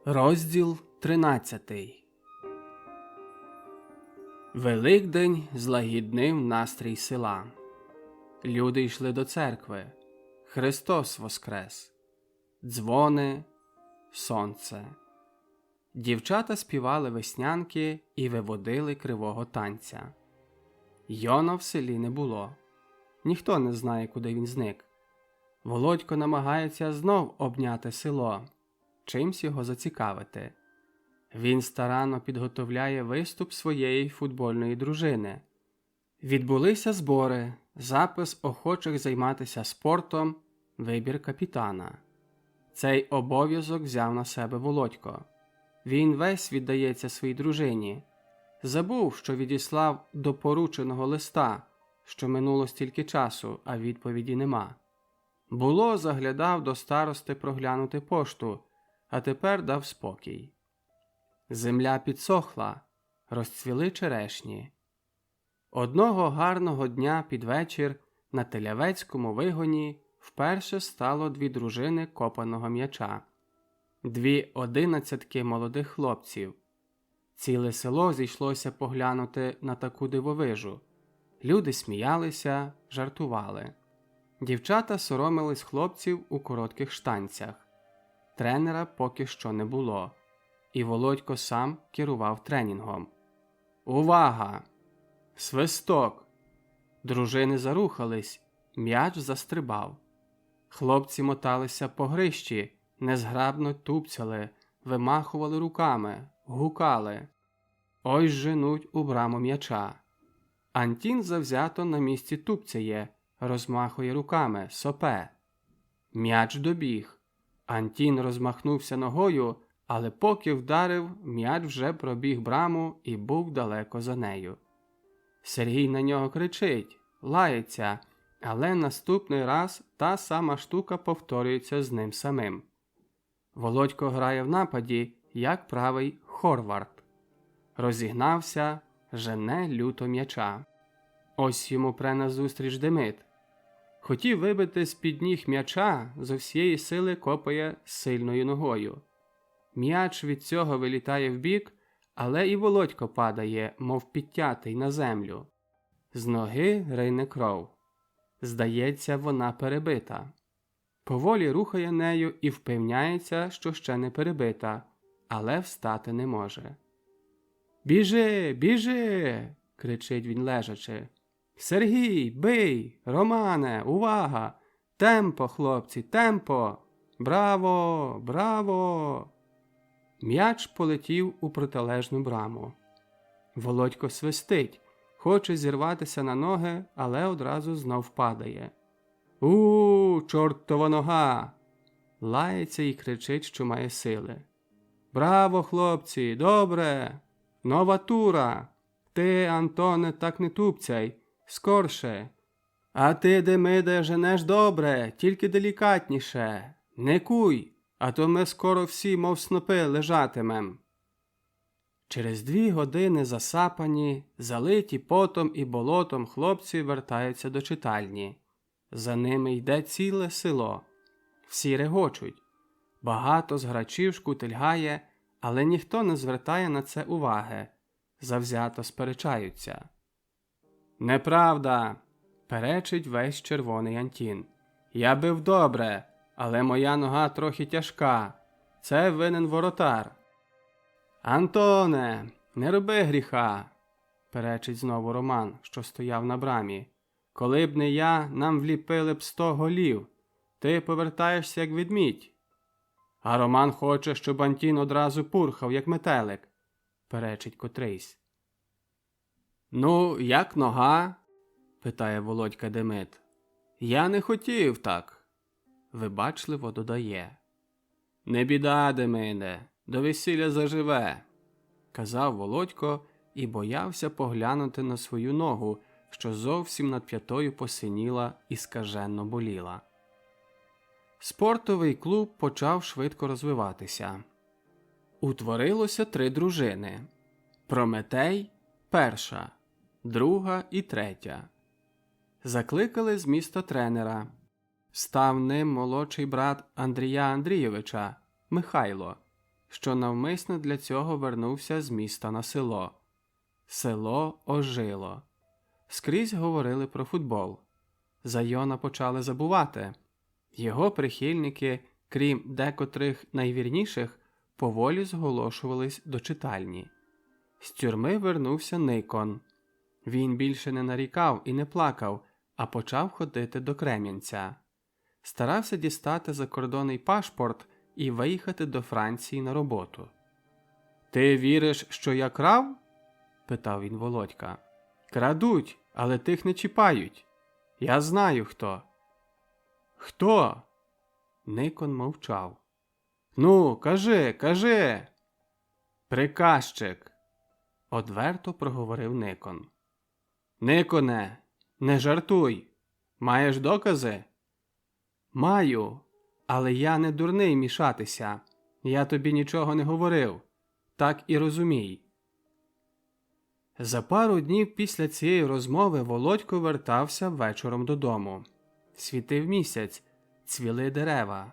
Розділ 13. Великдень злагіднив настрій села. Люди йшли до церкви. Христос воскрес. Дзвони, сонце. Дівчата співали веснянки і виводили кривого танця. Йона в селі не було. Ніхто не знає, куди він зник. Володько намагається знов обняти село. Чимсь його зацікавити. Він старанно підготовляє виступ своєї футбольної дружини. Відбулися збори, запис охочих займатися спортом, вибір капітана. Цей обов'язок взяв на себе Володько. Він весь віддається своїй дружині. Забув, що відіслав до порученого листа, що минуло стільки часу, а відповіді нема. Було, заглядав до старости проглянути пошту, а тепер дав спокій. Земля підсохла, розцвіли черешні. Одного гарного дня під вечір на Телявецькому вигоні вперше стало дві дружини копаного м'яча. Дві одинадцятки молодих хлопців. Ціле село зійшлося поглянути на таку дивовижу. Люди сміялися, жартували. Дівчата соромились хлопців у коротких штанцях. Тренера поки що не було, і Володько сам керував тренінгом. «Увага! Свисток!» Дружини зарухались, м'яч застрибав. Хлопці моталися по грищі, незграбно тупцяли, вимахували руками, гукали. Ось женуть у браму м'яча. Антін завзято на місці тупцяє, розмахує руками, сопе. М'яч добіг. Антін розмахнувся ногою, але поки вдарив, м'яч вже пробіг браму і був далеко за нею. Сергій на нього кричить, лається, але наступний раз та сама штука повторюється з ним самим. Володько грає в нападі, як правий Хорвард. Розігнався, жене люто м'яча. Ось йому пре назустріч Демид. Хотів вибити з-під ніг м'яча, зо всієї сили копає сильною ногою. М'яч від цього вилітає вбік, але і Володько падає, мов підтятий на землю. З ноги рине кров. Здається, вона перебита. Поволі рухає нею і впевняється, що ще не перебита, але встати не може. «Біжи, біжи!» – кричить він лежачи. «Сергій, бий! Романе, увага! Темпо, хлопці, темпо! Браво! Браво!» М'яч полетів у протилежну браму. Володько свистить, хоче зірватися на ноги, але одразу знов падає. Чортова нога!» Лається і кричить, що має сили. «Браво, хлопці! Добре! Нова тура! Ти, Антоне, так не тупцяй! Скорше! А ти, Демиде, женеш добре, тільки делікатніше! Не куй, а то ми скоро всі, мов снопи, лежатимем!» Через 2 години засапані, залиті потом і болотом хлопці вертаються до читальні. За ними йде ціле село. Всі регочуть. Багато з грачів шкутильгає, але ніхто не звертає на це уваги. Завзято сперечаються. «Неправда!» – перечить весь червоний Антін. «Я бив добре, але моя нога трохи тяжка. Це винен воротар». «Антоне, не роби гріха!» – перечить знову Роман, що стояв на брамі. «Коли б не я, нам вліпили б 100 голів. Ти повертаєшся, як ведмідь». «А Роман хоче, щоб Антін одразу пурхав, як метелик», – перечить котрийсь. «Ну, як нога?» – питає Володька Демид. «Я не хотів так», – вибачливо додає. «Не біда, Демиде, до весілля заживе», – казав Володько і боявся поглянути на свою ногу, що зовсім над п'ятою посиніла і скаженно боліла. Спортовий клуб почав швидко розвиватися. Утворилося 3 дружини. Прометей – перша, друга і третя. Закликали з міста тренера. Став ним молодший брат Андрія Андрійовича, Михайло, що навмисно для цього вернувся з міста на село. Село ожило. Скрізь говорили про футбол. За Йона почали забувати. Його прихильники, крім декотрих найвірніших, поволі зголошувались до читальні. З тюрми вернувся Никон. Він більше не нарікав і не плакав, а почав ходити до Кремінця. Старався дістати закордонний пашпорт і виїхати до Франції на роботу. «Ти віриш, що я крав?» – питав він Володька. «Крадуть, але тих не чіпають. Я знаю, хто». «Хто?» Никон мовчав. «Ну, кажи, кажи!» «Приказчик!» – одверто проговорив Никон. «Никоне, не жартуй! Маєш докази?» «Маю, але я не дурний мішатися. Я тобі нічого не говорив. Так і розумій». За пару днів після цієї розмови Володько вертався вечором додому. Світив місяць, цвіли дерева.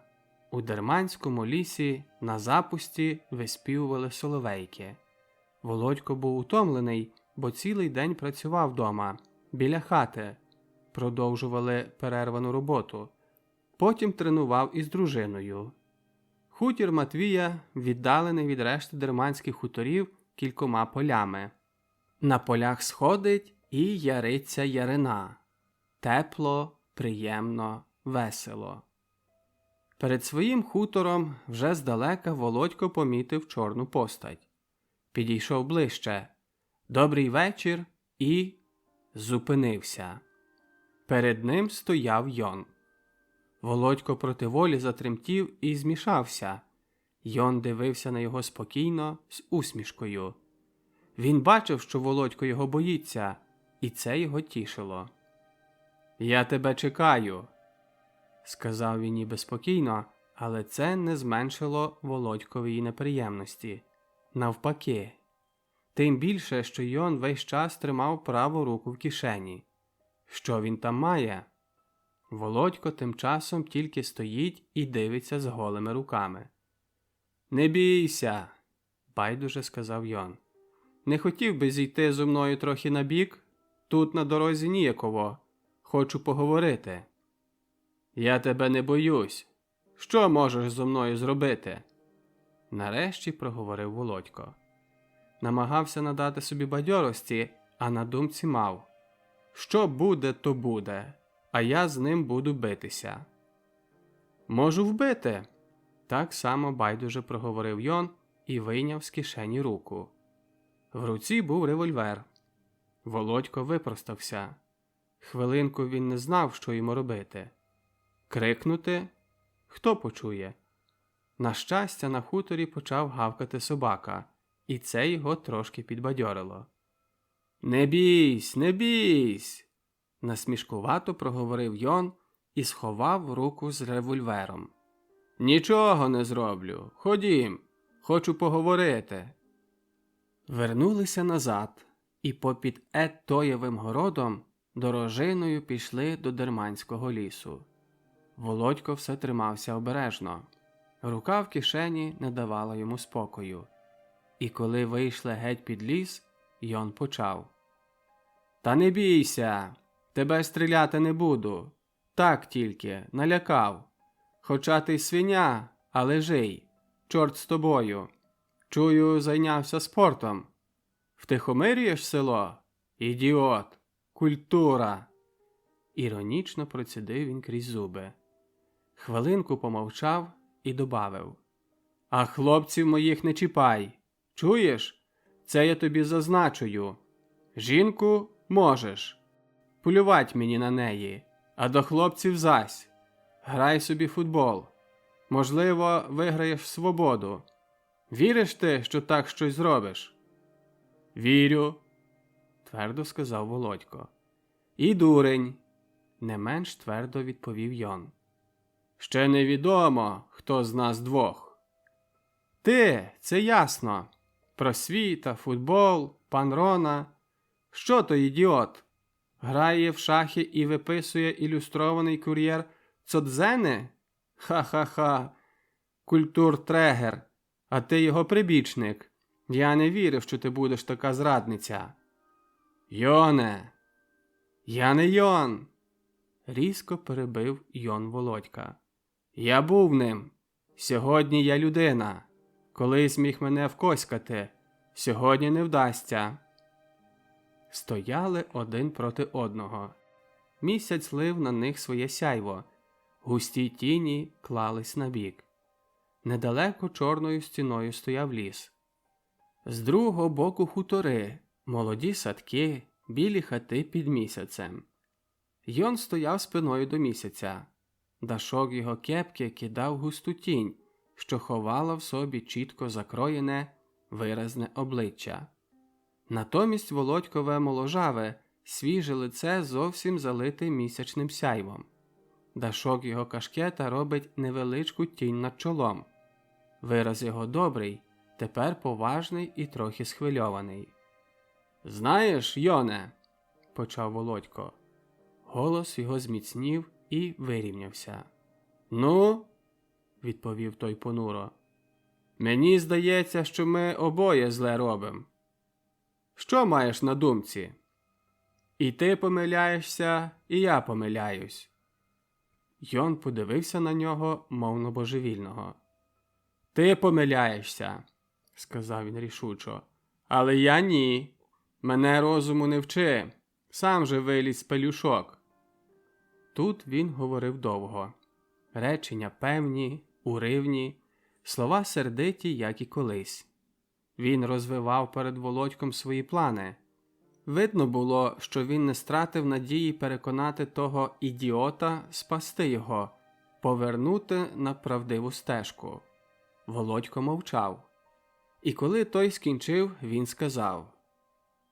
У дерманському лісі на запусті виспівували соловейки. Володько був утомлений, бо цілий день працював дома, біля хати. Продовжували перервану роботу. Потім тренував із дружиною. Хутір Матвія віддалений від решти дерманських хуторів кількома полями. На полях сходить і яриться ярина. Тепло, приємно, весело. Перед своїм хутором вже здалека Володько помітив чорну постать. Підійшов ближче. «Добрий вечір» і зупинився. Перед ним стояв Йон. Володько проти волі затремтів і змішався. Йон дивився на його спокійно, з усмішкою. Він бачив, що Володько його боїться, і це його тішило. «Я тебе чекаю», – сказав він ніби спокійно, але це не зменшило Володькової неприємності. Навпаки. Тим більше, що Йон весь час тримав праву руку в кишені. Що він там має? Володько тим часом тільки стоїть і дивиться з голими руками. «Не бійся», – байдуже сказав Йон. «Не хотів би зійти зо мною трохи набік? Тут на дорозі ніяково. Хочу поговорити». «Я тебе не боюсь. Що можеш зо мною зробити?» Нарешті проговорив Володько. Намагався надати собі бадьорості, а на думці мав: що буде, то буде, а я з ним буду битися. «Можу вбити», – так само байдуже проговорив Йон і вийняв з кишені руку. В руці був револьвер. Володько випростався. Хвилинку він не знав, що йому робити. Крикнути? Хто почує? На щастя, на хуторі почав гавкати собака, і це його трошки підбадьорило. «Не бійсь, не бійсь!» – насмішкувато проговорив Йон і сховав руку з револьвером. «Нічого не зроблю. Ходім, хочу поговорити». Вернулися назад і попід Еттоєвим городом дорожиною пішли до Дерманського лісу. Володько все тримався обережно. Рука в кишені не давала йому спокою. І коли вийшли геть під ліс, Йон почав: «Та не бійся, тебе стріляти не буду. Так тільки, налякав. Хоча ти свиня, але жий. Чорт з тобою. Чую, зайнявся спортом. Втихомирюєш село? Ідіот! Культура!» Іронічно процідив він крізь зуби. Хвилинку помовчав і добавив: «А хлопців моїх не чіпай. Чуєш? Це я тобі зазначую. Жінку можеш. Полювать мені на неї, а до хлопців зась. Грай собі футбол. Можливо, виграєш свободу. Віриш ти, що так щось зробиш?» «Вірю», – твердо сказав Володько. «І дурень», – не менш твердо відповів Йон. «Ще невідомо, хто з нас двох». «Ти, це ясно. Просвіта, футбол, пан Рона. Що то ідіот? Грає в шахи і виписує ілюстрований кур'єр Цодзени? Ха-ха-ха. Культуртрегер. А ти його прибічник. Я не вірив, що ти будеш така зрадниця. Йоне! Я не Йон! Різко перебив Йон Володька. Я був ним. Сьогодні я людина. Колись міг мене вкоськати. Сьогодні не вдасться. Стояли один проти одного. Місяць лив на них своє сяйво. Густі тіні клались набік. Недалеко чорною стіною стояв ліс. З другого боку хутори, молоді садки, білі хати під місяцем. Йон стояв спиною до місяця. Дашок його кепки кидав густу тінь, що ховала в собі чітко закроєне, виразне обличчя. Натомість Володькове моложаве, свіже лице зовсім залите місячним сяйвом. Дашок його кашкета робить невеличку тінь над чолом. Вираз його добрий, тепер поважний і трохи схвильований. «Знаєш, Йоне», – почав Володько. Голос його зміцнів і вирівнявся. «Ну?» – відповів той понуро. «Мені здається, що ми обоє зле робимо. Що маєш на думці? І ти помиляєшся, і я помиляюсь». Йон подивився на нього, мовно божевільного. «Ти помиляєшся», – сказав він рішучо, – «але я ні. Мене розуму не вчи. Сам же виліз з пелюшок». Тут він говорив довго. Речення певні, уривні, слова сердиті, як і колись. Він розвивав перед Володьком свої плани. Видно було, що він не стратив надії переконати того ідіота спасти його, повернути на правдиву стежку. Володько мовчав. І коли той скінчив, він сказав: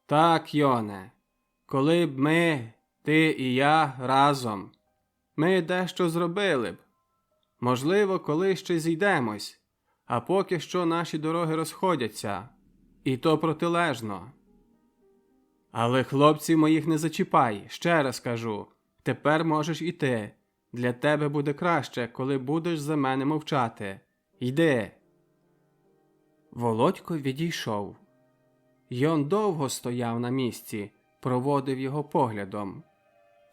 «Так, Йоне, коли б ми, ти і я разом, ми дещо зробили б. Можливо, коли ще зійдемось, а поки що наші дороги розходяться, і то протилежно. Але хлопців моїх не зачіпай, ще раз кажу, тепер можеш іти. Для тебе буде краще, коли будеш за мене мовчати. Йди». Володько відійшов. Йон довго стояв на місці, проводив його поглядом.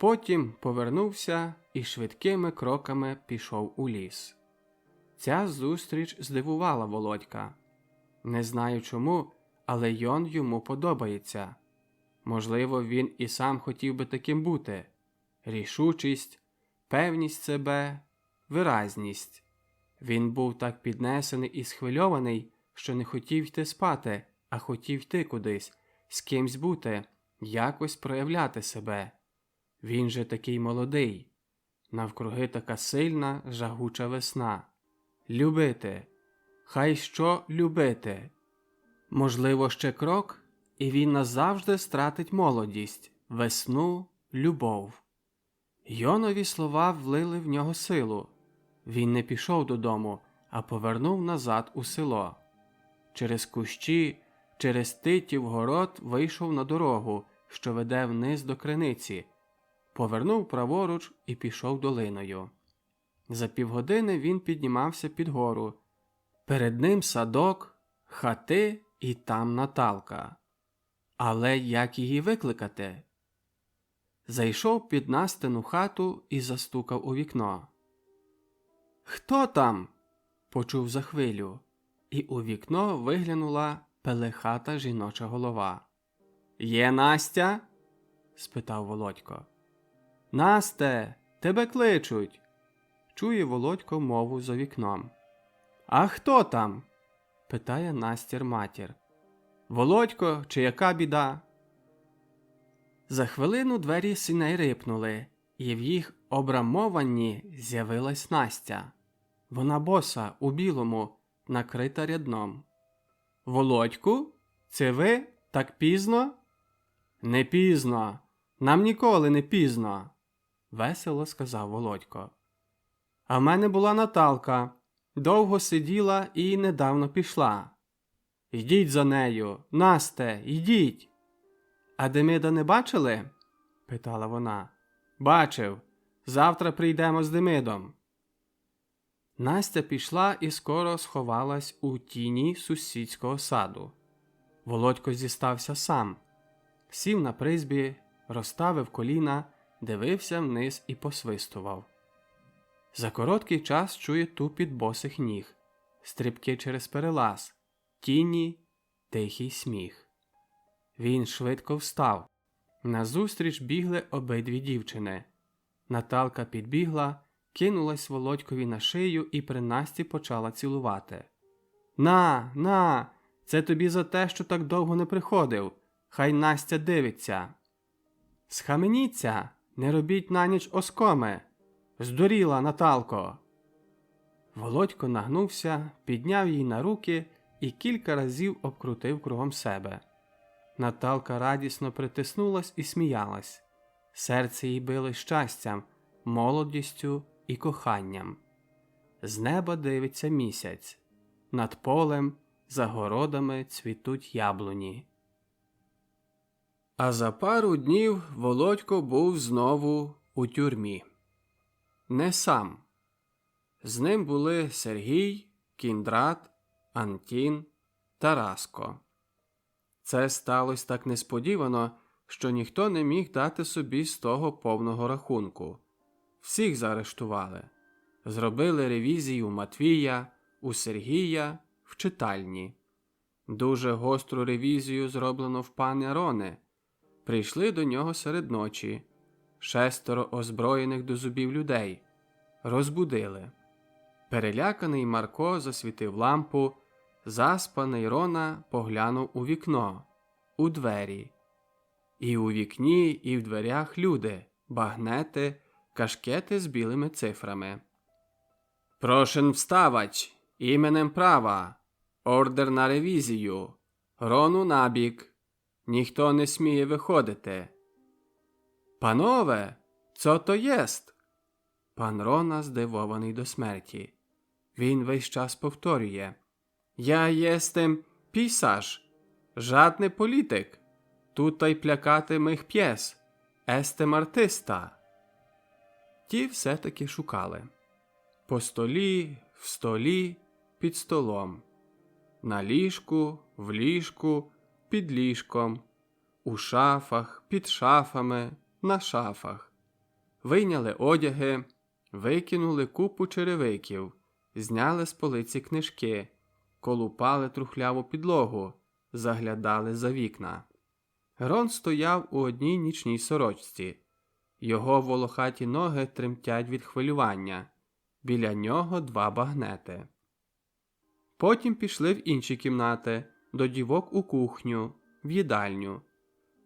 Потім повернувся і швидкими кроками пішов у ліс. Ця зустріч здивувала Володька. Не знаю чому, але Йон йому подобається. Можливо, він і сам хотів би таким бути. Рішучість, певність себе, виразність. Він був так піднесений і схвильований, що не хотів йти спати, а хотів йти кудись, з кимсь бути, якось проявляти себе. Він же такий молодий. Навкруги така сильна, жагуча весна. Любити. Хай що любити. Можливо, ще крок, і він назавжди стратить молодість, весну, любов. Йонові слова влили в нього силу. Він не пішов додому, а повернув назад у село. Через кущі, через Титів город вийшов на дорогу, що веде вниз до криниці. Повернув праворуч і пішов долиною. За півгодини він піднімався під гору. Перед ним садок, хати і там Наталка. Але як її викликати? Зайшов під Настину хату і застукав у вікно. «Хто там?» – почув за хвилю, і у вікно виглянула пелехата жіноча голова. «Є Настя?» – спитав Володько. «Насте, тебе кличуть!» – чує Володько мову за вікном. «А хто там?» – питає Настір матір. «Володько, чи яка біда?» За хвилину двері сіней рипнули, і в їх обрамованні з'явилась Настя. Вона боса, у білому, накрита рядном. «Володьку, це ви? Так пізно?» «Не пізно. Нам ніколи не пізно», – весело сказав Володько. «А в мене була Наталка. Довго сиділа і недавно пішла. Йдіть за нею, Насте, йдіть!» «А Демида не бачили?» – питала вона. «Бачив. Завтра прийдемо з Демидом». Настя пішла і скоро сховалась у тіні сусідського саду. Володько зістався сам. Сів на призбі, розставив коліна, дивився вниз і посвистував. За короткий час чує тупіт босих ніг, стрибки через перелаз, тіні, тихий сміх. Він швидко встав. Назустріч бігли обидві дівчини. Наталка підбігла, кинулась Володькові на шию і при Насті почала цілувати. На, це тобі за те, що так довго не приходив. Хай Настя дивиться. Схаменіться, не робіть на ніч оскоми. Здуріла, Наталко. Володько нагнувся, підняв її на руки і кілька разів обкрутив кругом себе. Наталка радісно притиснулась і сміялась. Серце їй било щастям, молодістю і коханням. З неба дивиться місяць. Над полем, за городами цвітуть яблуні. А за пару днів Володько був знову у тюрмі. Не сам. З ним були Сергій, Кіндрат, Антін, Тараско. Це сталося так несподівано, що ніхто не міг дати собі з того повного рахунку. Всіх заарештували. Зробили ревізію у Матвія, у Сергія, в читальні. Дуже гостру ревізію зроблено в пана Рони. Прийшли до нього серед ночі. 6 озброєних до зубів людей. Розбудили. Переляканий Марко засвітив лампу, заспаний Рона поглянув у вікно, у двері. І у вікні, і в дверях люди, багнети, кашкети з білими цифрами. «Прошен вставать! Іменем права! Ордер на ревізію! Рону набік! Ніхто не сміє виходити!» «Панове, co to jest?» Пан Рона здивований до смерті. Він весь час повторює: «Я єстем пісаж, жадний політик. Tutaj плякати мих п'єс. Естем артиста». Ті все-таки шукали. По столі, в столі, під столом. На ліжку, в ліжку, під ліжком. У шафах, під шафами, на шафах. Вийняли одяги, викинули купу черевиків, зняли з полиці книжки, колупали трухляву підлогу, заглядали за вікна. Рон стояв у одній нічній сорочці. Його волохаті ноги тремтять від хвилювання. Біля нього 2 багнети. Потім пішли в інші кімнати, до дівок у кухню, в їдальню.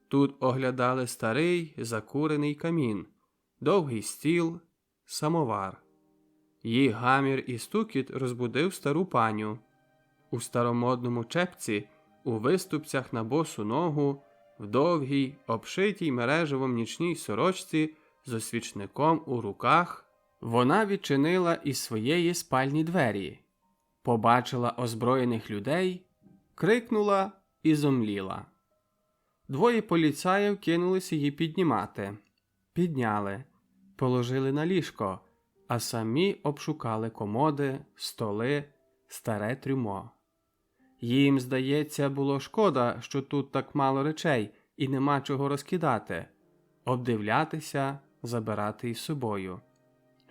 Тут оглядали старий закурений камін, довгий стіл, самовар. Їх гамір і стукіт розбудив стару паню. У старомодному чепці, у виступцях на босу ногу, в довгій, обшитій мережевом нічній сорочці з освічником у руках, вона відчинила із своєї спальні двері, побачила озброєних людей, крикнула і зомліла. 2 поліцаїв кинулись її піднімати. Підняли, положили на ліжко, а самі обшукали комоди, столи, старе трюмо. Їм, здається, було шкода, що тут так мало речей і нема чого розкидати, обдивлятися, забирати із собою.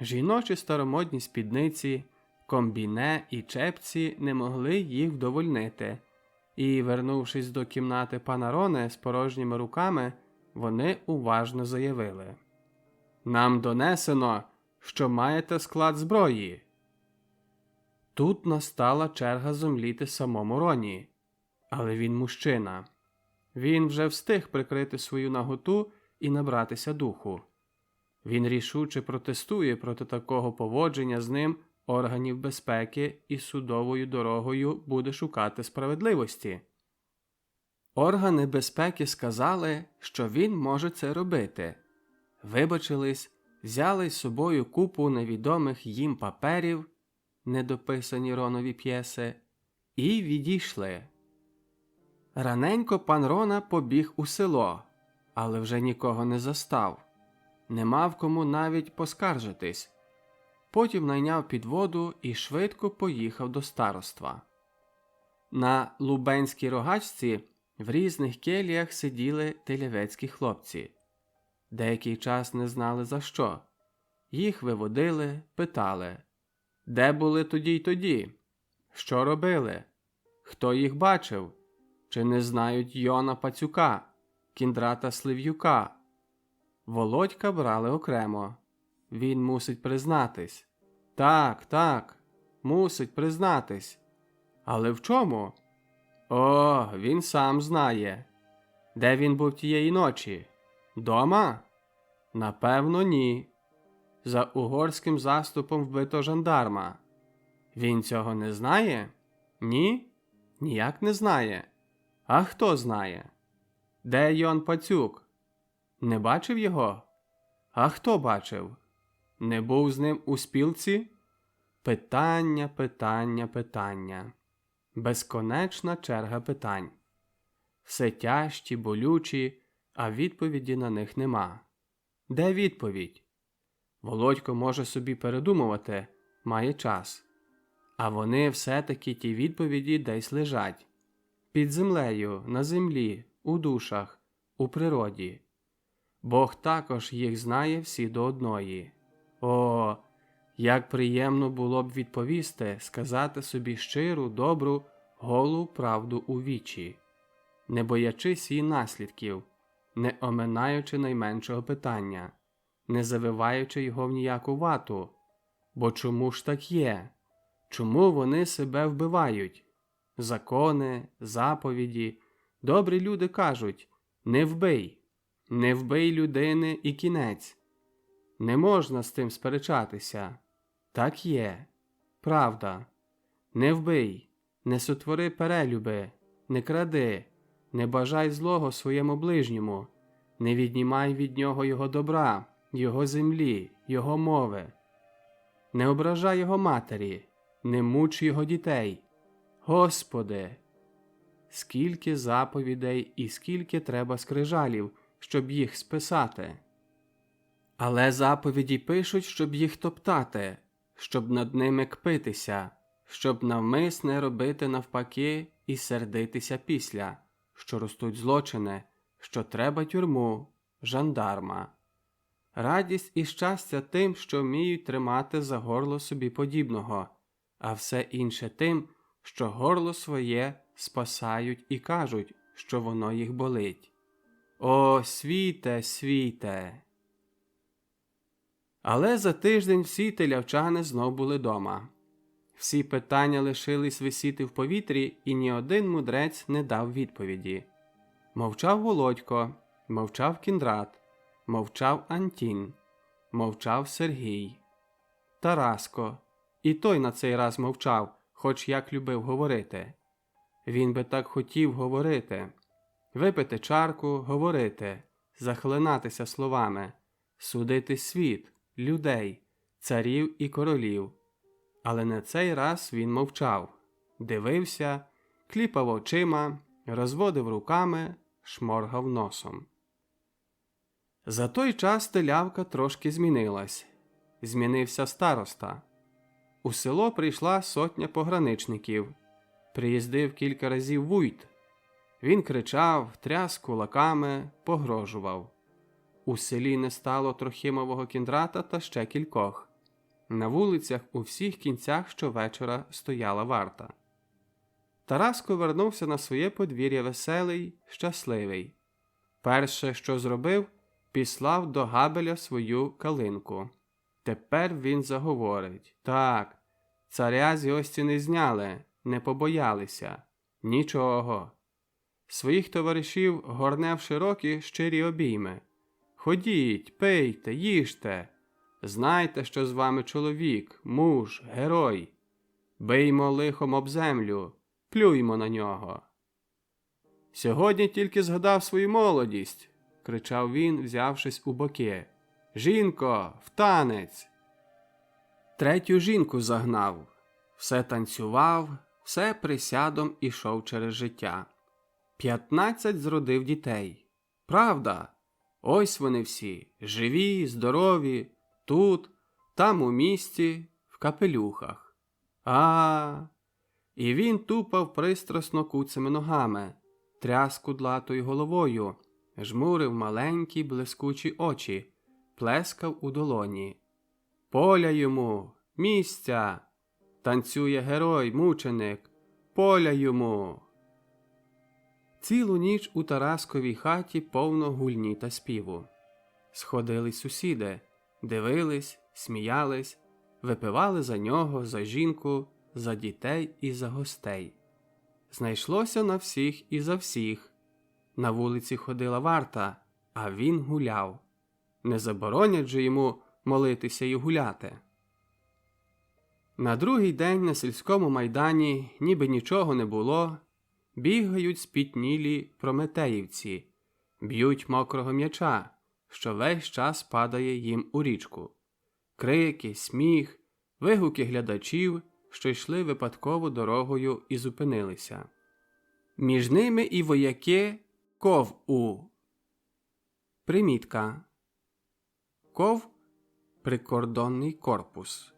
Жіночі старомодні спідниці, комбіне і чепці не могли їх вдовольнити, і, вернувшись до кімнати пана Рони з порожніми руками, вони уважно заявили: «Нам донесено, що маєте склад зброї». Тут настала черга зомліти самому Роні. Але він мужчина. Він вже встиг прикрити свою наготу і набратися духу. Він рішуче протестує проти такого поводження з ним органів безпеки і судовою дорогою буде шукати справедливості. Органи безпеки сказали, що він може це робити. Вибачились, взяли з собою купу невідомих їм паперів, недописані Ронові п'єси, і відійшли. Раненько пан Рона побіг у село, але вже нікого не застав. Не мав кому навіть поскаржитись. Потім найняв підводу і швидко поїхав до староства. На Лубенській рогачці в різних келіях сиділи телявецькі хлопці. Деякий час не знали за що. Їх виводили, питали: де були тоді й тоді? Що робили? Хто їх бачив? Чи не знають Йона Пацюка, Кіндрата Слив'юка? Володька брали окремо. Він мусить признатись. Так, мусить признатись. Але в чому? О, він сам знає. Де він був тієї ночі? Дома? Напевно, ні. За угорським заступом вбито жандарма. Він цього не знає? Ні? Ніяк не знає. А хто знає? Де Йон Пацюк? Не бачив його? А хто бачив? Не був з ним у спілці? Питання. Безконечна черга питань. Все тяжкі, болючі, а відповіді на них нема. Де відповідь? Володько може собі передумувати, має час. А вони все-таки ті відповіді десь лежать. Під землею, на землі, у душах, у природі. Бог також їх знає всі до одної. О, як приємно було б відповісти, сказати собі щиру, добру, голу правду у вічі, не боячись її наслідків, не оминаючи найменшого питання, не завиваючи його в ніяку вату. Бо чому ж так є? Чому вони себе вбивають? Закони, заповіді, добрі люди кажуть: не вбий, не вбий людини і кінець. Не можна з тим сперечатися. Так є. Правда. Не вбий, не сотвори перелюби, не кради, не бажай злого своєму ближньому, не віднімай від нього його добра, його землі, його мови. Не ображай його матері, не муч його дітей. Господи! Скільки заповідей і скільки треба скрижалів, щоб їх списати. Але заповіді пишуть, щоб їх топтати, щоб над ними кпитися, щоб навмисне робити навпаки і сердитися після, що ростуть злочини, що треба тюрму, жандарма. Радість і щастя тим, що вміють тримати за горло собі подібного, а все інше тим, що горло своє спасають і кажуть, що воно їх болить. О, світе, світе! Але за тиждень всі телявчани знов були дома. Всі питання лишились висіти в повітрі, і ні один мудрець не дав відповіді. Мовчав Володько, мовчав Кіндрат, мовчав Антін, мовчав Сергій. Тараско, і той на цей раз мовчав, хоч як любив говорити. Він би так хотів говорити. Випити чарку, говорити, захлинатися словами, судити світ, людей, царів і королів. Але на цей раз він мовчав, дивився, кліпав очима, розводив руками, шморгав носом. За той час телявка трошки змінилась. Змінився староста. У село прийшла сотня пограничників. Приїздив кілька разів вуйт. Він кричав, тряс кулаками, погрожував. У селі не стало Трохимового Кіндрата та ще кількох. На вулицях у всіх кінцях щовечора стояла варта. Тараско вернувся на своє подвір'я веселий, щасливий. Перше, що зробив, післав до Габеля свою калинку. Тепер він заговорить. Так, царя з його стіни зняли, не побоялися. Нічого. Своїх товаришів горне в широкі, щирі обійми. Ходіть, пийте, їжте. Знайте, що з вами чоловік, муж, герой. Биймо лихом об землю, плюймо на нього. Сьогодні тільки згадав свою молодість, кричав він, взявшись у боки. Жінко, в танець! Третю жінку загнав. Все танцював, все присядом ішов через життя. 15 зродив дітей. Правда? Ось вони всі, живі, здорові, тут, там у місті, в капелюхах. І він тупав пристрасно куцими ногами, тряс кудлатою головою, жмурив маленькі блискучі очі, плескав у долоні. Поля йому, місця! Танцює герой, мученик, поля йому! Цілу ніч у Тарасковій хаті повно гульні та співу. Сходились сусіди, дивились, сміялись, випивали за нього, за жінку, за дітей і за гостей. Знайшлося на всіх і за всіх. На вулиці ходила варта, а він гуляв. Не заборонять же йому молитися і гуляти. На другий день на сільському майдані, ніби нічого не було, бігають спітнілі прометеївці, б'ють мокрого м'яча, що весь час падає їм у річку. Крики, сміх, вигуки глядачів, що йшли випадково дорогою і зупинилися. Між ними і вояки КОВУ. Примітка. КОВ – прикордонний корпус.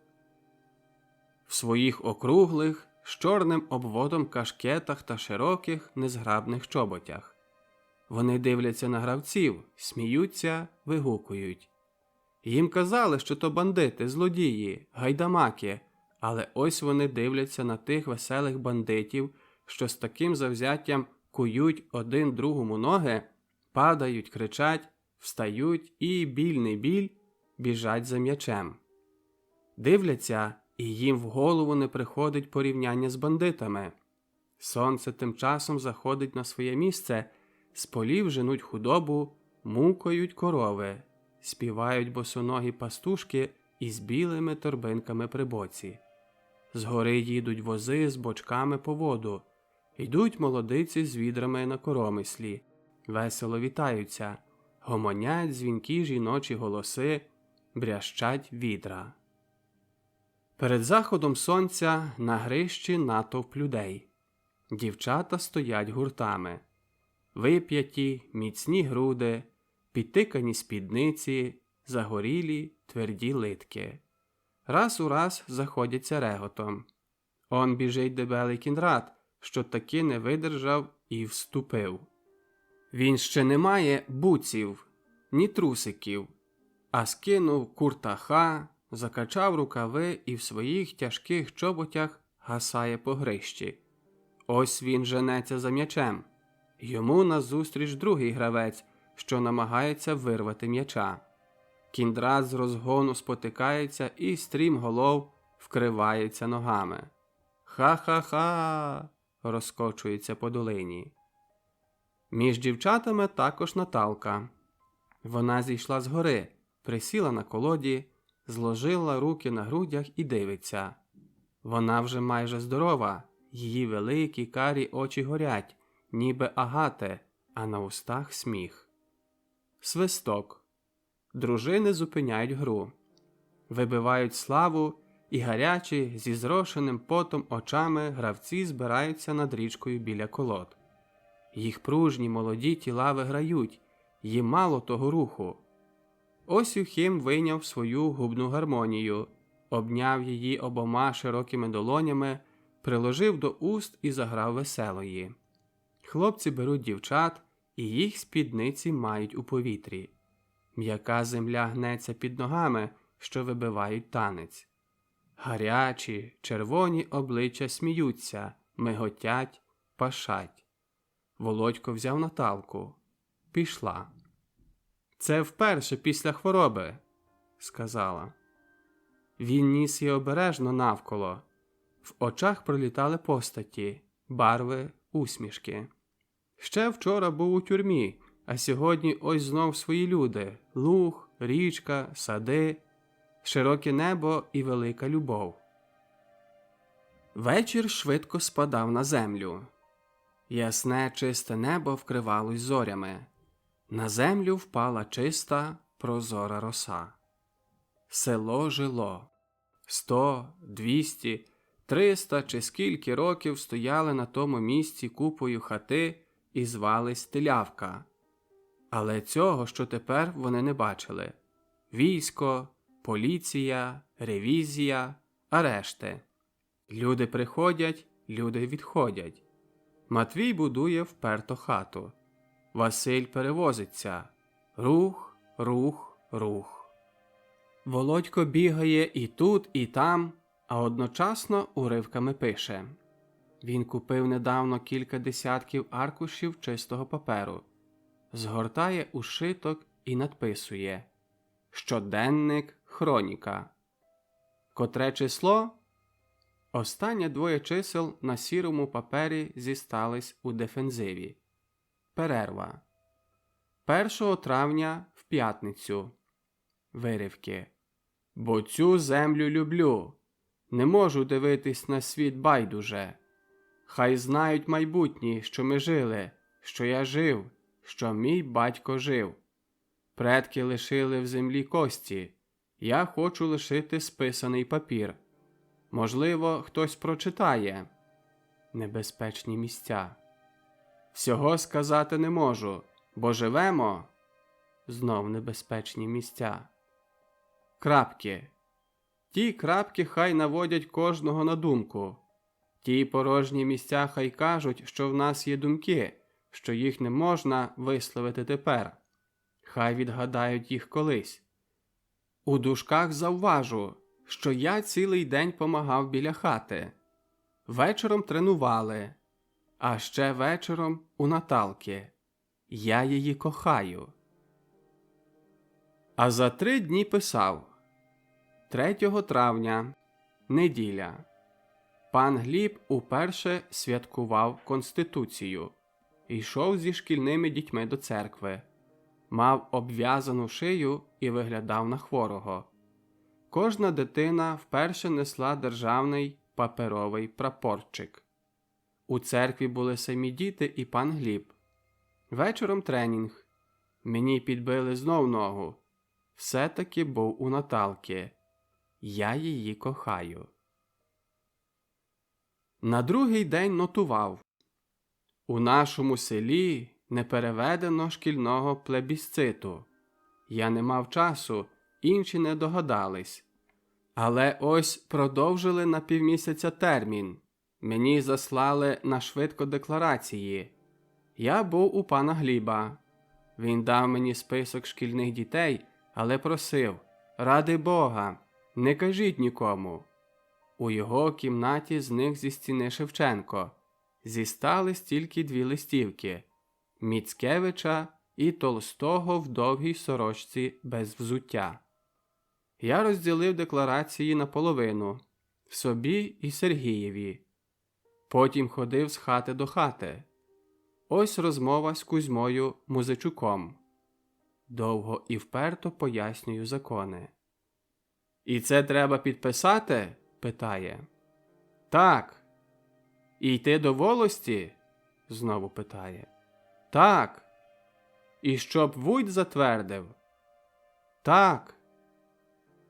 В своїх округлих, з чорним обводом кашкетах та широких, незграбних чоботях. Вони дивляться на гравців, сміються, вигукують. Їм казали, що то бандити, злодії, гайдамаки, але ось вони дивляться на тих веселих бандитів, що з таким завзяттям кують один другому ноги, падають, кричать, встають і, біль не біль, біжать за м'ячем. Дивляться, і їм в голову не приходить порівняння з бандитами. Сонце тим часом заходить на своє місце, з полів женуть худобу, мукають корови, співають босоногі пастушки із білими торбинками при боці. Згори їдуть вози з бочками по воду, йдуть молодиці з відрами на коромислі, весело вітаються, гомонять дзвінкі жіночі голоси, брящать відра. Перед заходом сонця на грищі натовп людей. Дівчата стоять гуртами. Вип'яті, міцні груди, підтикані спідниці, загорілі, тверді литки. Раз у раз заходяться реготом. Он біжить дебелий Кіндрат, що таки не видержав і вступив. Він ще не має буців, ні трусиків, а скинув куртаха, закачав рукави і в своїх тяжких чоботях гасає по грищі. Ось він женеться за м'ячем. Йому назустріч другий гравець, що намагається вирвати м'яча. Кіндрат з розгону спотикається і стрімголов вкривається ногами. «Ха-ха-ха!» – розкочується по долині. Між дівчатами також Наталка. Вона зійшла з гори, присіла на колоді, зложила руки на грудях і дивиться. Вона вже майже здорова, її великі карі очі горять, ніби агати, а на устах сміх. Свисток. Дружини зупиняють гру. Вибивають славу, і гарячі, зі зрошеним потом очами гравці збираються над річкою біля колод. Їх пружні молоді тіла виграють, їм мало того руху. Ось Юхим вийняв свою губну гармонію, обняв її обома широкими долонями, приложив до уст і заграв веселої. Хлопці беруть дівчат, і їх спідниці мають у повітрі. М'яка земля гнеться під ногами, що вибивають танець. Гарячі, червоні обличчя сміються, миготять, пашать. Володько взяв Наталку. Пішла. «Це вперше після хвороби», – сказала. Він ніс її обережно навколо. В очах пролітали постаті, барви, усмішки. Ще вчора був у тюрмі, а сьогодні ось знов свої люди – луг, річка, сади, широке небо і велика любов. Вечір швидко спадав на землю. Ясне, чисте небо вкривалось зорями. На землю впала чиста, прозора роса. Село жило. 100, 200, 300 чи скільки років стояли на тому місці купою хати і звались Телявка. Але цього, що тепер, вони не бачили. Військо, поліція, ревізія, арешти. Люди приходять, люди відходять. Матвій будує вперто хату. Василь перевозиться. Рух, рух, рух. Володько бігає і тут, і там, а одночасно уривками пише. Він купив недавно кілька десятків аркушів чистого паперу. Згортає у шиток і надписує: щоденник, хроніка. Котре число? Останні двоє чисел на сірому папері зістались у дефензиві. Перерва. 1 травня в п'ятницю. Виривки. Бо цю землю люблю. Не можу дивитись на світ байдуже. Хай знають майбутні, що ми жили, що я жив, що мій батько жив. Предки лишили в землі кості. Я хочу лишити списаний папір. Можливо, хтось прочитає. Небезпечні місця. Всього сказати не можу, бо живемо. Знов небезпечні місця. Крапки. Ті крапки хай наводять кожного на думку. Ті порожні місця хай кажуть, що в нас є думки, що їх не можна висловити тепер. Хай відгадають їх колись. У дужках завважу, що я цілий день помагав біля хати. Вечором тренували, а ще вечором у Наталки. Я її кохаю. А за 3 дні писав. 3 травня, неділя. Пан Гліб уперше святкував Конституцію. Йшов зі шкільними дітьми до церкви. Мав обв'язану шию і виглядав на хворого. Кожна дитина вперше несла державний паперовий прапорчик. У церкві були самі діти і пан Гліб. Вечором тренінг. Мені підбили знов ногу. Все-таки був у Наталки. Я її кохаю. На другий день нотував. У нашому селі не переведено шкільного плебісциту. Я не мав часу, інші не догадались. Але ось продовжили на півмісяця термін. Мені заслали на швидко декларації. Я був у пана Гліба. Він дав мені список шкільних дітей, але просив: ради Бога, не кажіть нікому. У його кімнаті зник зі стіни Шевченко. Зістались тільки 2 листівки – Міцкевича і Толстого в довгій сорочці без взуття. Я розділив декларації наполовину – собі і Сергієві. Потім ходив з хати до хати. Ось розмова з Кузьмою Музичуком. Довго і вперто пояснюю закони. «І це треба підписати?» – питає. «Так». «І йти до волості?» – знову питає. «Так». «І щоб вуйт затвердив?» «Так».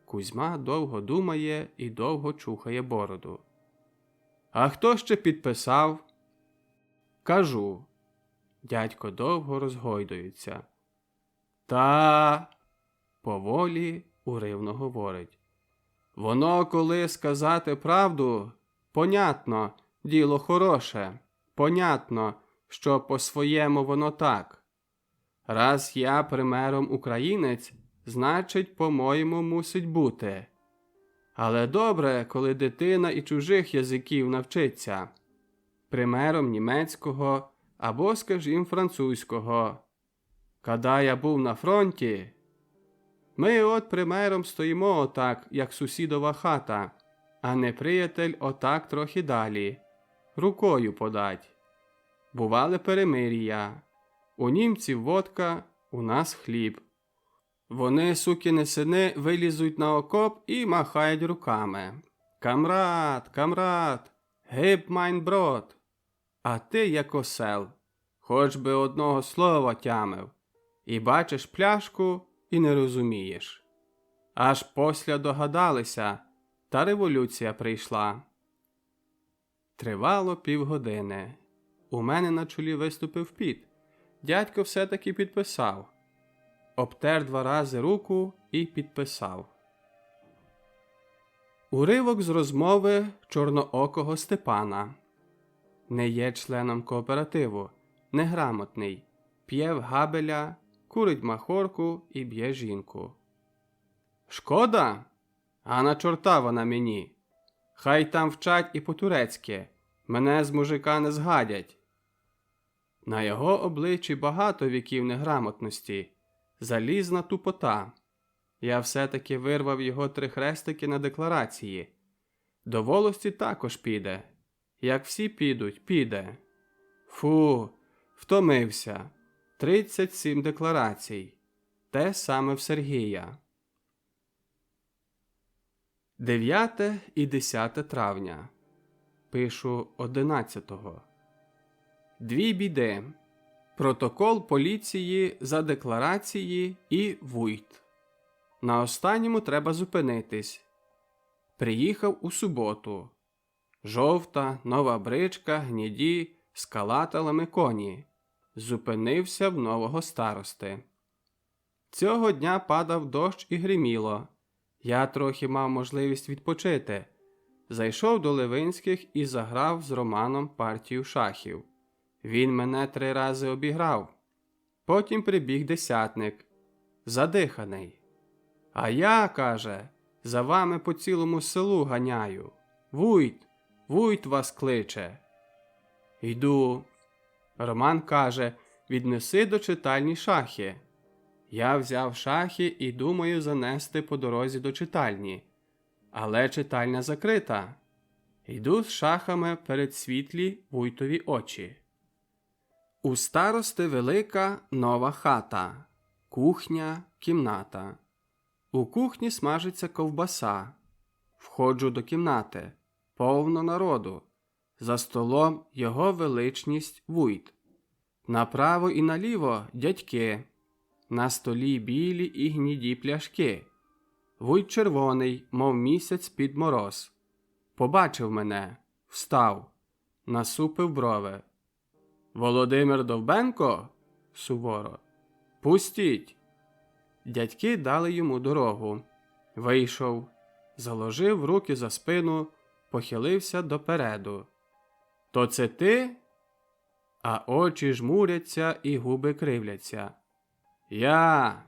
Кузьма довго думає і довго чухає бороду. «А хто ще підписав?» «Кажу». Дядько довго розгойдується. «Та...» – поволі уривно говорить. «Воно, коли сказати правду, понятно, діло хороше, понятно, що по-своєму воно так. Раз я примером українець, значить, по-моєму, мусить бути. Але добре, коли дитина і чужих язиків навчиться. Примером німецького або, скажімо, французького. Когда я був на фронті, ми от примером стоїмо отак, як сусідова хата, а неприятель отак трохи далі, рукою подать. Бували перемир'я. У німців водка, у нас хліб. Вони, сукіни сини, вилізуть на окоп і махають руками. Камрад, камрад, гиб майн брод. А ти, як осел, хоч би одного слова тямив. І бачиш пляшку, і не розумієш. Аж посля догадалися, та революція прийшла. Тривало півгодини. У мене на чолі виступив піт. Дядько все-таки підписав. Обтер 2 рази руку і підписав. Уривок з розмови чорноокого Степана. Не є членом кооперативу, неграмотний, п'є в габеля, курить махорку і б'є жінку. Шкода? А на чорта вона мені. Хай там вчать і по-турецьки, мене з мужика не згадять. На його обличчі багато віків неграмотності, залізна тупота. Я все-таки вирвав його 3 хрестики на декларації. До волості також піде. Як всі підуть, піде. Фу, втомився. 37 декларацій. Те саме в Сергія. 9 і 10 травня. Пишу 11-го. 2 біди. Протокол поліції за декларації і вуйт. На останньому треба зупинитись. Приїхав у суботу. Жовта, нова бричка, гніді, з калаталами коні. Зупинився в нового старости. Цього дня падав дощ і гриміло. Я трохи мав можливість відпочити. Зайшов до Левинських і заграв з Романом партію шахів. Він мене 3 рази обіграв. Потім прибіг десятник. Задиханий. А я, каже, за вами по цілому селу ганяю. Вуйт вас кличе. Йду. Роман каже, віднеси до читальні шахи. Я взяв шахи і думаю занести по дорозі до читальні. Але читальня закрита. Йду з шахами перед світлі вуйтові очі. У старости велика нова хата. Кухня, кімната. У кухні смажиться ковбаса. Входжу до кімнати. Повно народу. За столом його величність вуйт. Направо і наліво дядьки. На столі білі і гніді пляшки. Вуйт червоний, мов місяць під мороз. Побачив мене, встав, насупив брови. Володимир Довбенко? Суворо. Пустіть. Дядьки дали йому дорогу. Вийшов, заложив руки за спину, похилився допереду. То це ти? А очі жмуряться і губи кривляться. Я,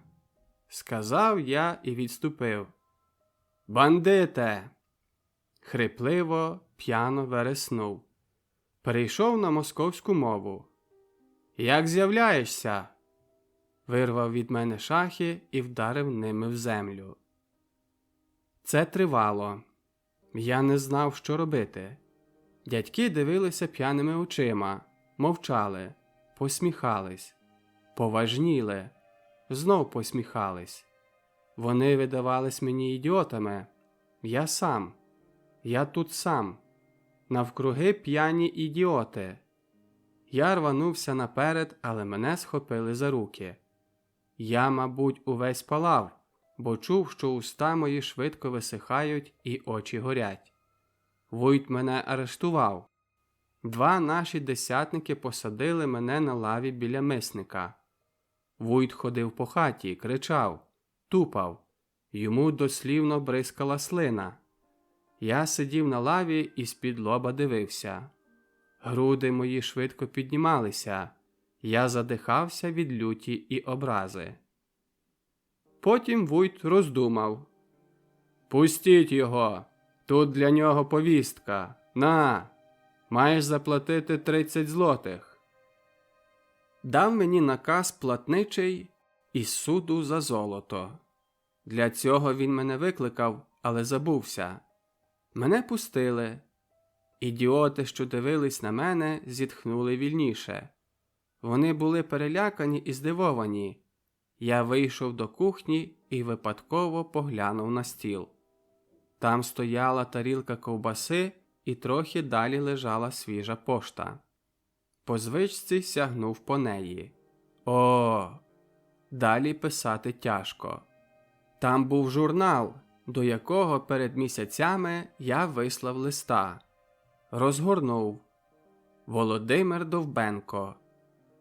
сказав я і відступив. Бандите! Хрипливо, п'яно вереснув. Перейшов на московську мову. Як з'являєшся? Вирвав від мене шахи і вдарив ними в землю. Це тривало. Я не знав, що робити. Дядьки дивилися п'яними очима, мовчали, посміхались, поважніли, знов посміхались. Вони видавались мені ідіотами. Я тут сам. Навкруги п'яні ідіоти. Я рванувся наперед, але мене схопили за руки. Я, мабуть, увесь палав, бо чув, що уста мої швидко висихають і очі горять. Вуйт мене арештував. 2 наші десятники посадили мене на лаві біля мисника. Вуйт ходив по хаті, кричав, тупав. Йому дослівно бризкала слина. Я сидів на лаві і з-під лоба дивився. Груди мої швидко піднімалися. Я задихався від люті і образи. Потім Вуйт роздумав. Пустіть його! Тут для нього повістка. На! Маєш заплатити 30 злотих. Дав мені наказ платничий із суду за золото. Для цього він мене викликав, але забувся. Мене пустили. Ідіоти, що дивились на мене, зітхнули вільніше. Вони були перелякані і здивовані. Я вийшов до кухні і випадково поглянув на стіл. Там стояла тарілка ковбаси і трохи далі лежала свіжа пошта. По звичці сягнув по неї. О! Далі писати тяжко. Там був журнал, до якого перед місяцями я вислав листа. Розгорнув. Володимир Довбенко.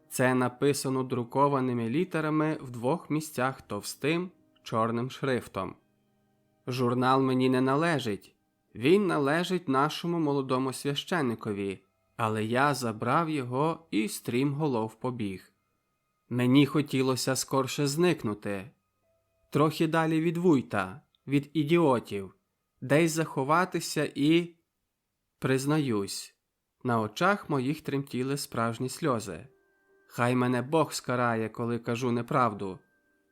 Це написано друкованими літерами в 2 місцях товстим чорним шрифтом. Журнал мені не належить. Він належить нашому молодому священикові, але я забрав його і стрімголов побіг. Мені хотілося скорше зникнути. Трохи далі від вуйта, від ідіотів, десь заховатися і... Признаюсь, на очах моїх тремтіли справжні сльози. Хай мене Бог скарає, коли кажу неправду.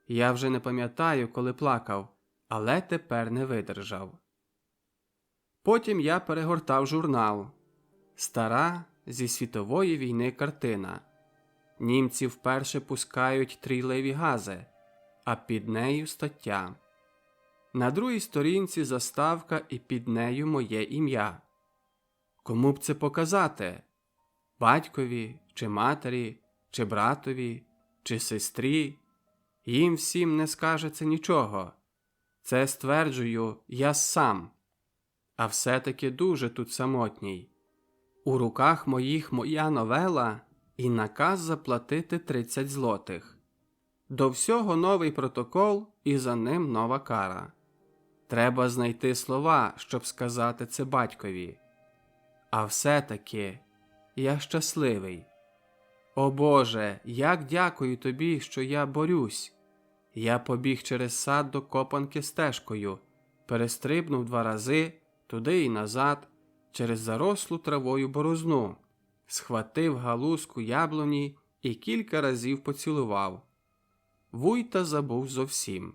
Я вже не пам'ятаю, коли плакав, але тепер не видержав. Потім я перегортав журнал. Стара зі світової війни картина. Німці вперше пускають трійливі гази, а під нею стаття. На другій сторінці заставка і під нею моє ім'я. Кому б це показати? Батькові, чи матері, чи братові, чи сестрі? Їм всім не скажеться нічого. Це стверджую я сам. А все-таки дуже тут самотній. У руках моїх моя новела і наказ заплатити 30 злотих. До всього новий протокол і за ним нова кара. Треба знайти слова, щоб сказати це батькові. А все-таки я щасливий. О Боже, як дякую тобі, що я борюсь. Я побіг через сад до копанки стежкою, перестрибнув 2 рази, туди і назад, через зарослу травою борозну, схватив галузку яблуні і кілька разів поцілував. Вуйта забув зовсім.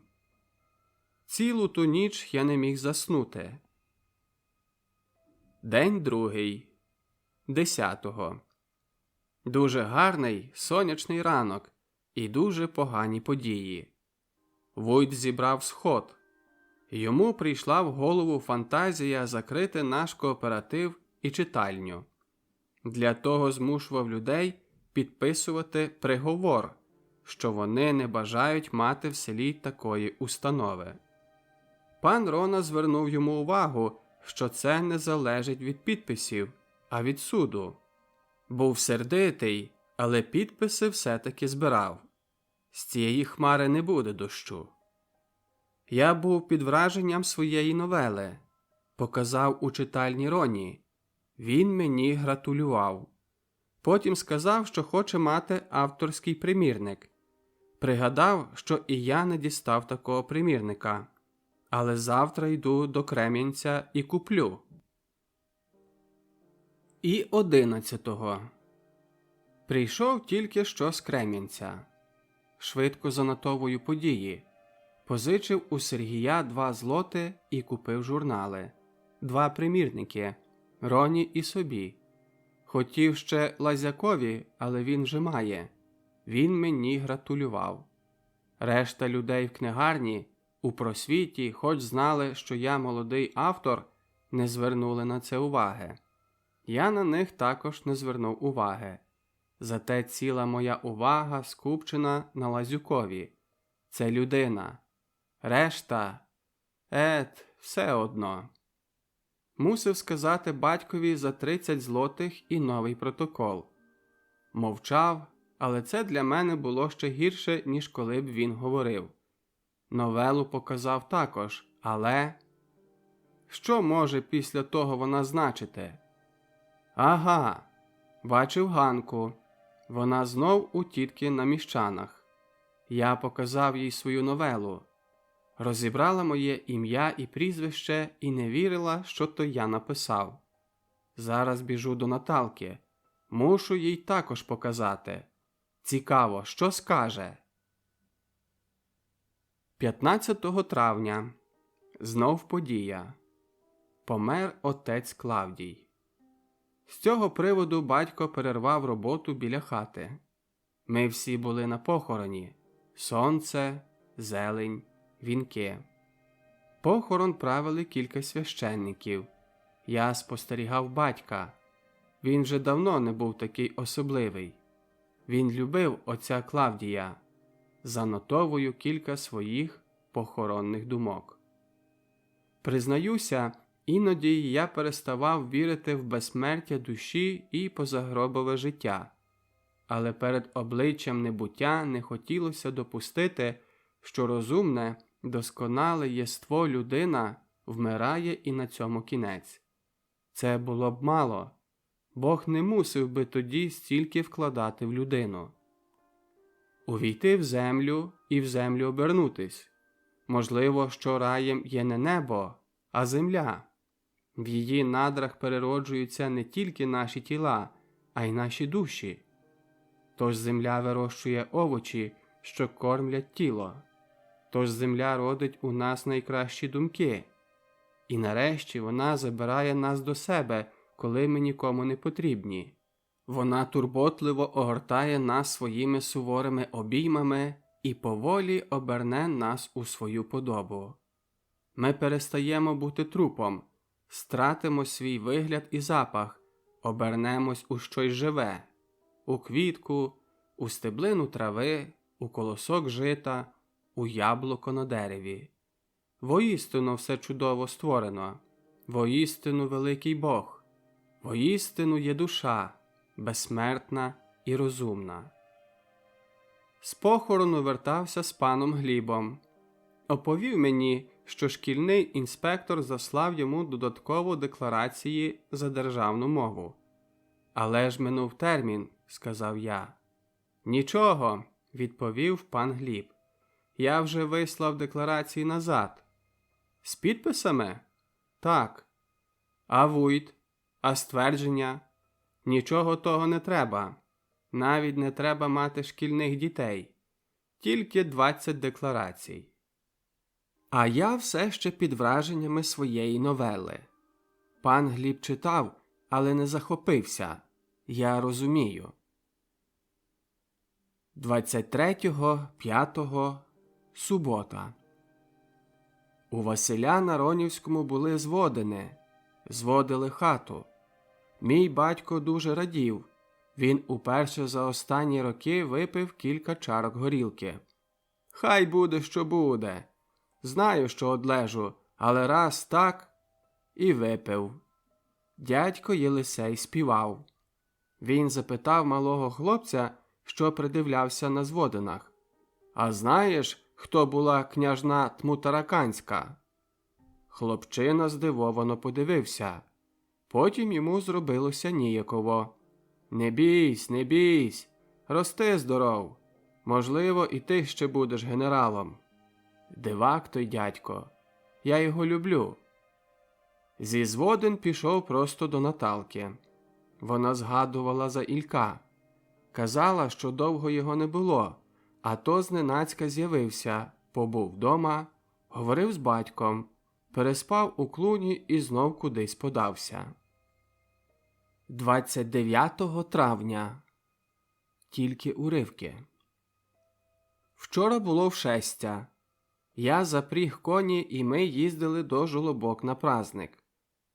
Цілу ту ніч я не міг заснути. День другий. 10-го. Дуже гарний сонячний ранок і дуже погані події. Вуйт зібрав сход. Йому прийшла в голову фантазія закрити наш кооператив і читальню. Для того змушував людей підписувати приговор, що вони не бажають мати в селі такої установи. Пан Рона звернув йому увагу, що це не залежить від підписів, а від суду. Був сердитий, але підписи все-таки збирав. З цієї хмари не буде дощу. Я був під враженням своєї новели. Показав у читальні Роні. Він мені гратулював. Потім сказав, що хоче мати авторський примірник. Пригадав, що і я не дістав такого примірника. Але завтра йду до Кремінця і куплю. І 11-го. Прийшов тільки що з Кремінця. Швидко занотовую події. Позичив у Сергія 2 злоти і купив журнали. 2 примірники. Роні і собі. Хотів ще Лазякові, але він вже має. Він мені гратулював. Решта людей в книгарні, у просвіті, хоч знали, що я молодий автор, не звернули на це уваги. Я на них також не звернув уваги. Зате ціла моя увага скупчена на Лазюкові. Це людина. Решта – все одно. Мусив сказати батькові за 30 злотих і новий протокол. Мовчав, але це для мене було ще гірше, ніж коли б він говорив. Новелу показав також, але... Що може після того вона значити? Ага, бачив Ганку. Вона знов у тітки на Міщанах. Я показав їй свою новелу. Розібрала моє ім'я і прізвище і не вірила, що то я написав. Зараз біжу до Наталки. Мушу їй також показати. Цікаво, що скаже. 15 травня. Знов подія. Помер отець Клавдій. З цього приводу батько перервав роботу біля хати. Ми всі були на похороні. Сонце, зелень, вінки. Похорон правили кілька священників. Я спостерігав батька. Він вже давно не був такий особливий. Він любив отця Клавдія. Занотовую кілька своїх похоронних думок. Признаюся, іноді я переставав вірити в безсмертя душі і позагробове життя. Але перед обличчям небуття не хотілося допустити, що розумне, досконале єство людина вмирає і на цьому кінець. Це було б мало. Бог не мусив би тоді стільки вкладати в людину. Увійти в землю і в землю обернутись. Можливо, що раєм є не небо, а земля. В її надрах перероджуються не тільки наші тіла, а й наші душі. Тож земля вирощує овочі, що кормлять тіло. Тож земля родить у нас найкращі думки. І нарешті вона забирає нас до себе, коли ми нікому не потрібні. Вона турботливо огортає нас своїми суворими обіймами і поволі оберне нас у свою подобу. Ми перестаємо бути трупом, стратимо свій вигляд і запах, обернемось у щось живе, у квітку, у стеблину трави, у колосок жита, у яблуко на дереві. Воістину все чудово створено, воістину великий Бог, воістину є душа, безсмертна і розумна. З похорону вертався з паном Глібом. Оповів мені, що шкільний інспектор заслав йому додатково декларації за державну мову. «Але ж минув термін», – сказав я. «Нічого», – відповів пан Гліб. «Я вже вислав декларації назад». «З підписами?» «Так». «А вуйт? А ствердження?» «Нічого того не треба. Навіть не треба мати шкільних дітей. Тільки 20 декларацій». А я все ще під враженнями своєї новели. Пан Гліб читав, але не захопився. Я розумію. 23.05. Субота. У Василя на Ронівському були зводини. Зводили хату. Мій батько дуже радів. Він уперше за останні роки випив кілька чарок горілки. «Хай буде, що буде. Знаю, що одлежу, але раз так» і випив. Дядько Єлисей співав. Він запитав малого хлопця, що придивлявся на зводинах. «А знаєш, хто була княжна Тмутараканська?» Хлопчина здивовано подивився. Потім йому зробилося ніяково. «Не бійсь, не бійсь, рости здоров. Можливо, і ти ще будеш генералом». Дивак той дядько. Я його люблю. Зі зводин пішов просто до Наталки. Вона згадувала за Ілька. Казала, що довго його не було, а то зненацька з'явився, побув вдома, говорив з батьком, переспав у клуні і знов кудись подався. 29 травня. Тільки уривки. Вчора було вшестя. Я запріг коні, і ми їздили до Жолобок на праздник.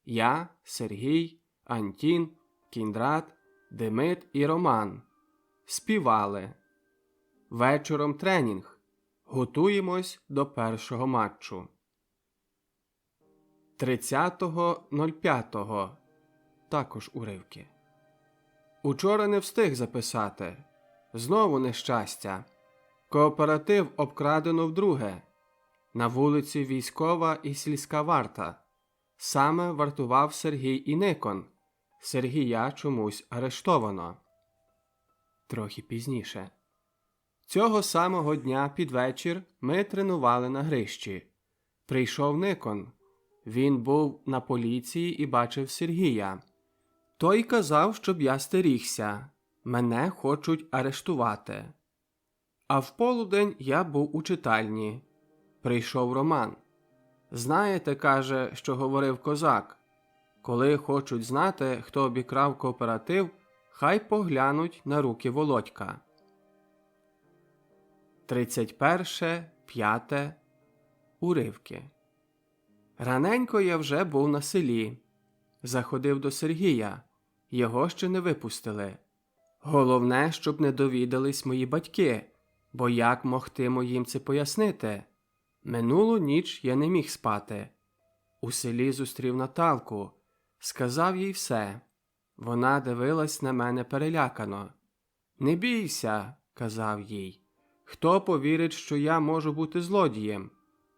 Я, Сергій, Антін, Кіндрат, Демид і Роман. Співали. Вечором тренінг. Готуємось до першого матчу. 30.05. Також уривки. Учора не встиг записати. Знову нещастя. Кооператив обкрадено вдруге. На вулиці військова і сільська варта. Саме вартував Сергій і Никон. Сергія чомусь арештовано. Трохи пізніше. Цього самого дня під вечір ми тренували на грищі. Прийшов Никон. Він був на поліції і бачив Сергія. Той казав, щоб я стерігся. Мене хочуть арештувати. А в полудень я був у читальні. Прийшов Роман. Знаєте, каже, що говорив козак. Коли хочуть знати, хто обікрав кооператив, хай поглянуть на руки Володька. 31.05. Уривки. Раненько я вже був на селі. Заходив до Сергія. Його ще не випустили. Головне, щоб не довідались мої батьки, бо як могтимо їм це пояснити? Минулу ніч я не міг спати. У селі зустрів Наталку. Сказав їй все. Вона дивилась на мене перелякано. «Не бійся», – казав їй. «Хто повірить, що я можу бути злодієм?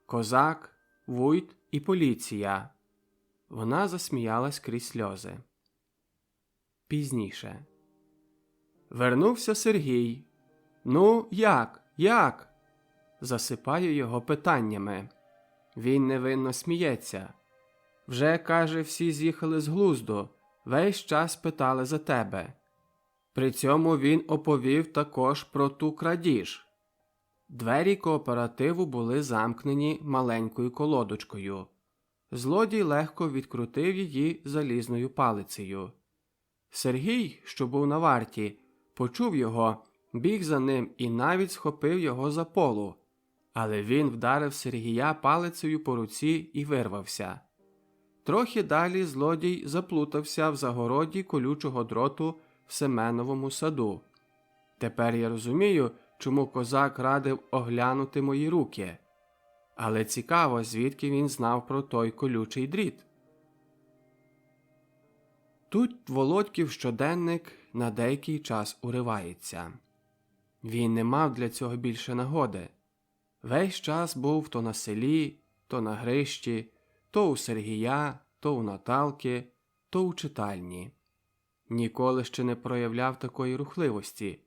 Козак, вуйт і поліція. Вона засміялась крізь сльози. Пізніше. Вернувся Сергій. Ну, як? Засипаю його питаннями. Він невинно сміється. Вже, каже, всі з'їхали з глузду, весь час питали за тебе. При цьому він оповів також про ту крадіж. Двері кооперативу були замкнені маленькою колодочкою. Злодій легко відкрутив її залізною палицею. Сергій, що був на варті, почув його, біг за ним і навіть схопив його за полу. Але він вдарив Сергія палицею по руці і вирвався. Трохи далі злодій заплутався в загороді колючого дроту в Семеновому саду. Тепер я розумію, чому козак радив оглянути мої руки. Але цікаво, звідки він знав про той колючий дріт. Тут Володьків щоденник на деякий час уривається. Він не мав для цього більше нагоди. Весь час був то на селі, то на грищі, то у Сергія, то у Наталки, то у читальні. Ніколи ще не проявляв такої рухливості.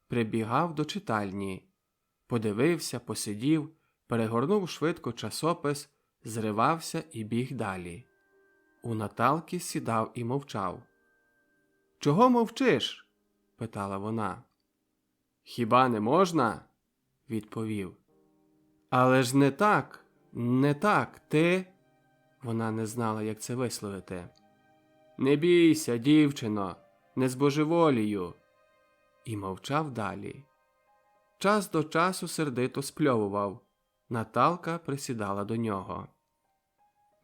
Прибігав до читальні. Подивився, посидів, перегорнув швидко часопис, зривався і біг далі. У Наталки сідав і мовчав. «Чого мовчиш?» – питала вона. «Хіба не можна?» – відповів. «Але ж не так, ти...» Вона не знала, як це висловити. «Не бійся, дівчино, не збожеволію!» І мовчав далі. Час до часу сердито спльовував. Наталка присідала до нього.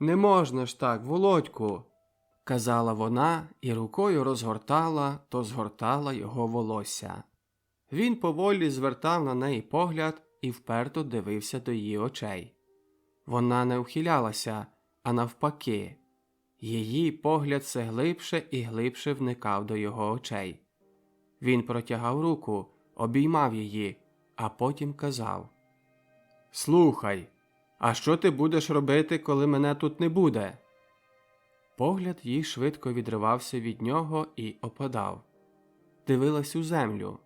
«Не можна ж так, Володьку!» – казала вона і рукою розгортала, то згортала його волосся. Він поволі звертав на неї погляд і вперто дивився до її очей. Вона не ухилялася, а навпаки. Її погляд все глибше і глибше вникав до його очей. Він протягав руку, обіймав її, а потім казав: «Слухай, а що ти будеш робити, коли мене тут не буде?» Погляд їй швидко відривався від нього і опадав. Дивилась у землю.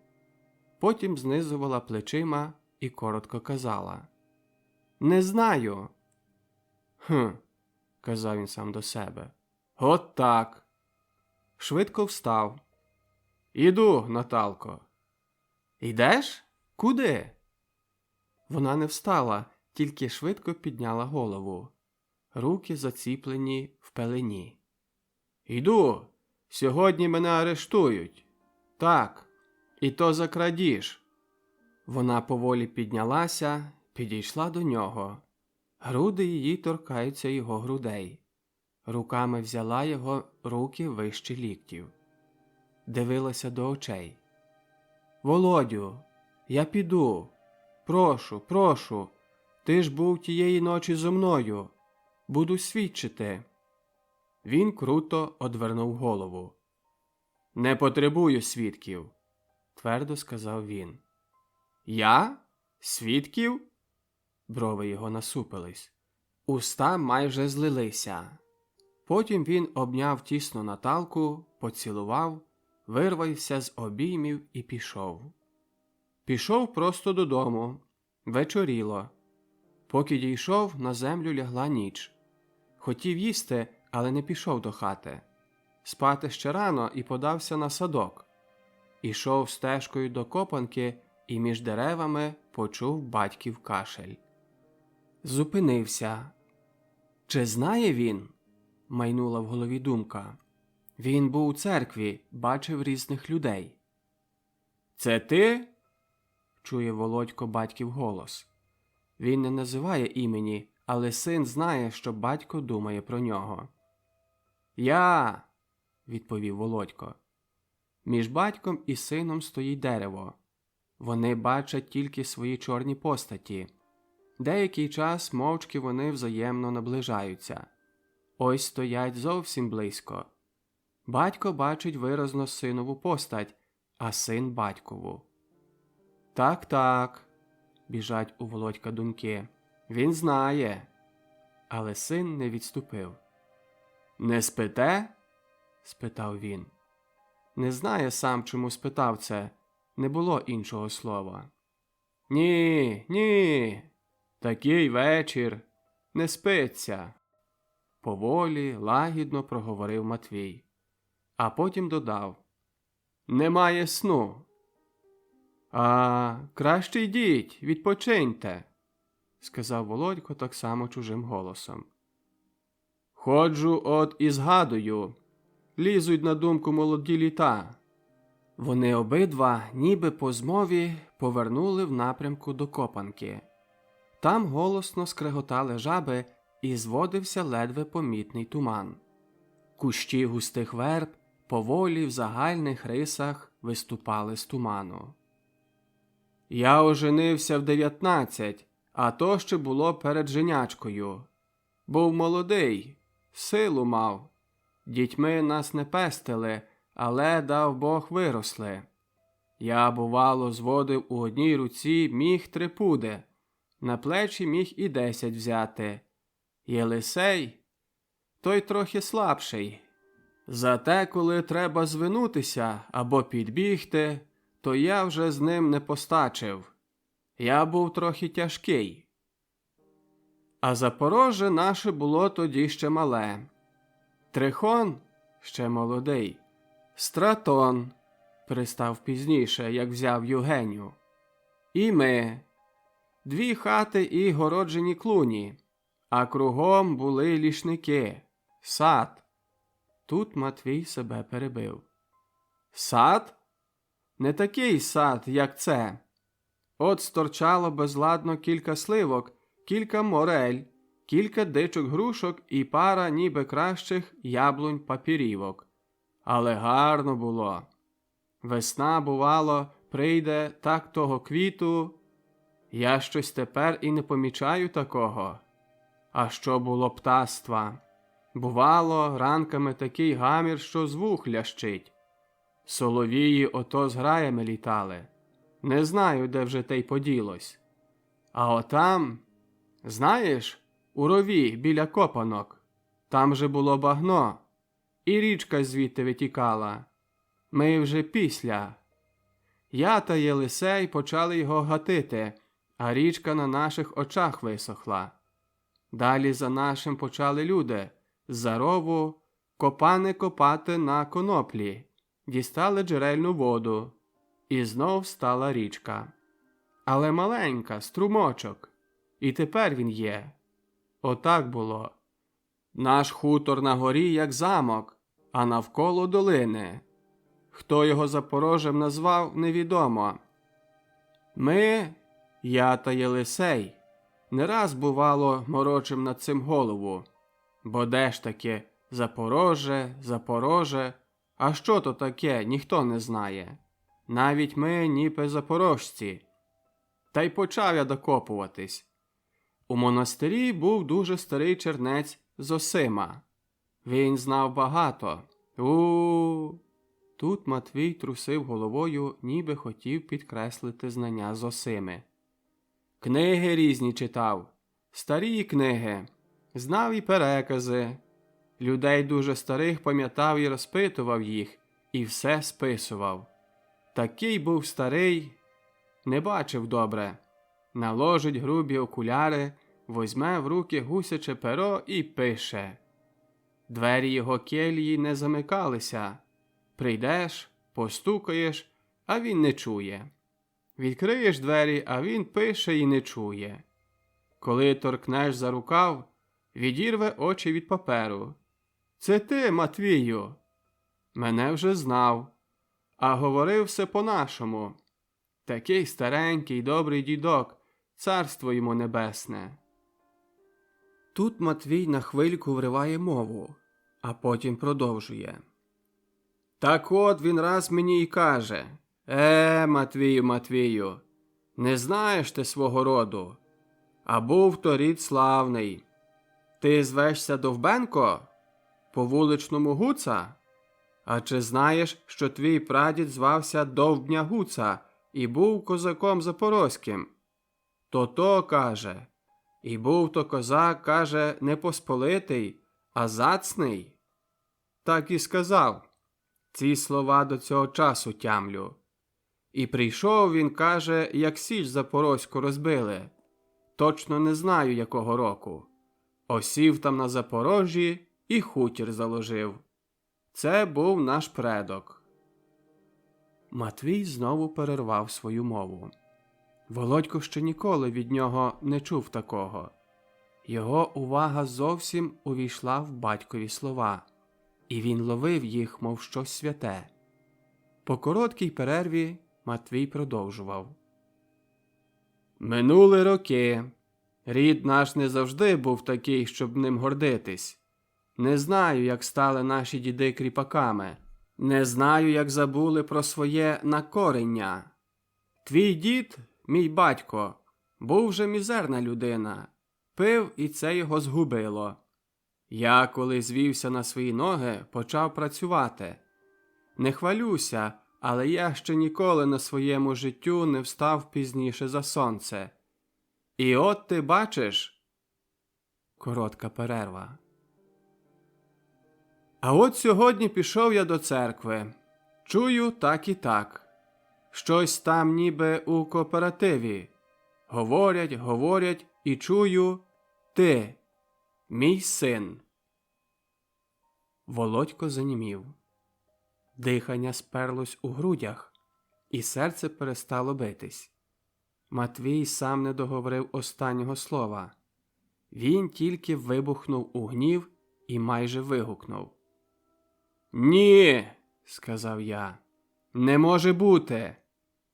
Потім знизувала плечима і коротко казала: «Не знаю». «Хм», – казав він сам до себе. «От так». Швидко встав. «Іду, Наталко». «Йдеш? Куди?» Вона не встала, тільки швидко підняла голову. Руки заціплені в пелені. «Йду. Сьогодні мене арештують. Так, і то за крадіж». Вона поволі піднялася, підійшла до нього. Груди її торкаються його грудей. Руками взяла його руки вище ліктів. Дивилася до очей. «Володю, я піду. Прошу. Ти ж був тієї ночі зо мною. Буду свідчити». Він круто одвернув голову. «Не потребую свідків», – твердо сказав він. «Я? Свідків?» Брови його насупились. Уста майже злилися. Потім він обняв тісно Наталку, поцілував, вирвався з обіймів і пішов. Пішов просто додому. Вечоріло. Поки дійшов, на землю лягла ніч. Хотів їсти, але не пішов до хати. Спати ще рано і подався на садок. Ішов стежкою до копанки і між деревами почув батьків кашель. Зупинився. Чи знає він? Майнула в голові думка. Він був у церкві, бачив різних людей. «Це ти?» Чує Володько батьків голос. Він не називає імені, але син знає, що батько думає про нього. «Я!» – відповів Володько. Між батьком і сином стоїть дерево. Вони бачать тільки свої чорні постаті. Деякий час мовчки вони взаємно наближаються. Ось стоять зовсім близько. Батько бачить виразно синову постать, а син батькову. «Так», – біжать у Володька думки. «Він знає». Але син не відступив. «Не спите?» – спитав він. Не знає сам, чому спитав це, не було іншого слова. «Ні, ні, такий вечір, не спиться», – поволі, лагідно проговорив Матвій. А потім додав: «Немає сну». «А, краще йдіть, відпочиньте», – сказав Володько так само чужим голосом. «Ходжу от і згадую, лізуть на думку молоді літа». Вони обидва, ніби по змові, повернули в напрямку до Копанки. Там голосно скреготали жаби і зводився ледве помітний туман. Кущі густих верб поволі в загальних рисах виступали з туману. «Я оженився в 19, а то ще було перед женячкою. Був молодий, силу мав. Дітьми нас не пестили, але, дав Бог, виросли. Я, бувало, зводив у одній руці міг 3 пуди, на плечі міг і 10 взяти. Єлисей, той трохи слабший. Зате, коли треба звинутися або підбігти, то я вже з ним не постачив. Я був трохи тяжкий. А Запорожжя наше було тоді ще мале. Трихон ще молодий. Стратон пристав пізніше, як взяв Євгеню. І ми. 2 хати і городжені клуні, а кругом були лішники, сад. Тут Матвій себе перебив. Сад? Не такий сад, як це. От сторчало безладно кілька сливок, кілька морель, кілька дичок грушок і пара ніби кращих яблунь-папірівок. Але гарно було. Весна, бувало, прийде так того квіту. Я щось тепер і не помічаю такого. А що було птаства? Бувало, ранками такий гамір, що з вух лящить. Соловії ото з граями літали. Не знаю, де вже те й поділось. А отам, знаєш, у рові біля Копанок, там же було багно, і річка звідти витікала. Ми вже після. Я та Єлисей почали його гатити, а річка на наших очах висохла. Далі за нашим почали люди з-за рову копани копати на коноплі, дістали джерельну воду, і знов стала річка. Але маленька, струмочок, і тепер він є. Отак було. Наш хутор на горі, як замок, а навколо долини. Хто його Запорожем назвав, невідомо. Ми, я та Єлисей, не раз, бувало, морочим над цим голову. Бо де ж таке Запороже, Запороже, а що то таке, ніхто не знає. Навіть ми, ніби запорожці. Та й почав я докопуватись. У монастирі був дуже старий чернець Зосима. Він знав багато. Тут Матвій трусив головою, ніби хотів підкреслити знання Зосими. Книги різні читав, старі книги, знав і перекази. Людей дуже старих пам'ятав і розпитував їх, і все списував. Такий був старий, не бачив добре. Наложить грубі окуляри, возьме в руки гусяче перо і пише. Двері його кельї не замикалися. Прийдеш, постукаєш, а він не чує. Відкриєш двері, а він пише і не чує. Коли торкнеш за рукав, відірве очі від паперу. Це ти, Матвію? Мене вже знав, а говорив все по-нашому. Такий старенький, добрий дідок, царство йому небесне. Тут Матвій на хвильку вриває мову, а потім продовжує. Так от він раз мені й каже: Матвію, Матвію, не знаєш ти свого роду, а був то рід славний. Ти звешся Довбенко? По вуличному Гуца? А чи знаєш, що твій прадід звався Довбня Гуца і був козаком запорозьким? То, каже, І був то козак, каже, не посполитий, а зацний. Так і сказав. Ці слова до цього часу тямлю. І прийшов він, каже, як Січ Запорозьку розбили. Точно не знаю, якого року. Осів там на Запорожжі і хутір заложив. Це був наш предок. Матвій знову перервав свою мову. Володько ще ніколи від нього не чув такого. Його увага зовсім увійшла в батькові слова, і він ловив їх, мов щось святе. По короткій перерві Матвій продовжував. Минули роки. Рід наш не завжди був такий, щоб ним гордитись. Не знаю, як стали наші діди кріпаками. Не знаю, як забули про своє накорення. Твій дід, мій батько, був вже мізерна людина. Пив, і це його згубило. Я, коли звівся на свої ноги, почав працювати. Не хвалюся, але я ще ніколи на своєму життю не встав пізніше за сонце. І от ти бачиш... Коротка перерва. А от сьогодні пішов я до церкви. Чую так і так. Щось там ніби у кооперативі. Говорять і чую ти, мій син. Володько занімів. Дихання сперлось у грудях, і серце перестало битись. Матвій сам не договорив останнього слова. Він тільки вибухнув у гнів і майже вигукнув. «Ні!» – сказав я. «Не може бути!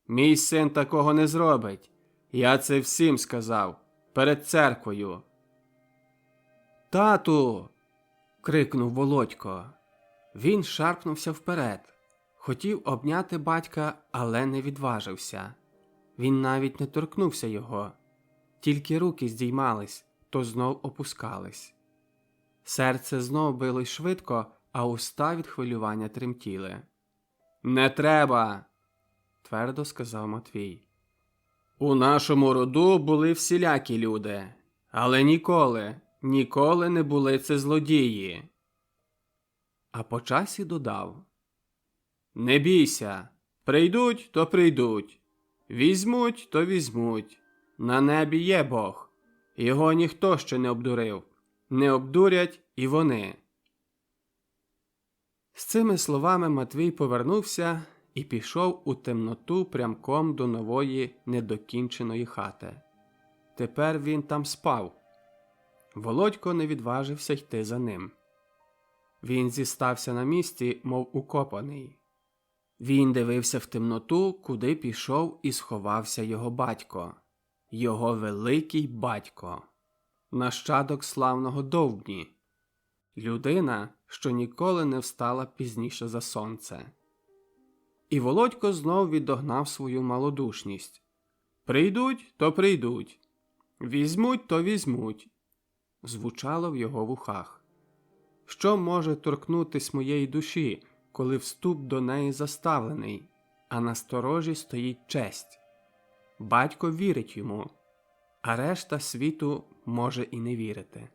Мій син такого не зробить! Я це всім сказав! Перед церквою!» «Тату!» – крикнув Володько. Він шарпнувся вперед. Хотів обняти батька, але не відважився. Він навіть не торкнувся його. Тільки руки здіймались, то знов опускались. Серце знов билось швидко, а уста від хвилювання тремтіли. «Не треба!» – твердо сказав Матвій. «У нашому роду були всілякі люди, але ніколи не були це злодії». А по часі додав. «Не бійся, прийдуть, то прийдуть, візьмуть, то візьмуть. На небі є Бог, його ніхто ще не обдурив, не обдурять і вони». З цими словами Матвій повернувся і пішов у темноту прямком до нової недокінченої хати. Тепер він там спав. Володько не відважився йти за ним. Він зістався на місці, мов укопаний. Він дивився в темноту, куди пішов і сховався його батько. Його великий батько. Нащадок славного Довбні. Людина, що ніколи не встала пізніше за сонце. І Володько знов відогнав свою малодушність. «Прийдуть, то прийдуть. Візьмуть, то візьмуть», – звучало в його вухах. Що може торкнутись моєї душі, коли вступ до неї заставлений, а на сторожі стоїть честь? Батько вірить йому, а решта світу може і не вірити.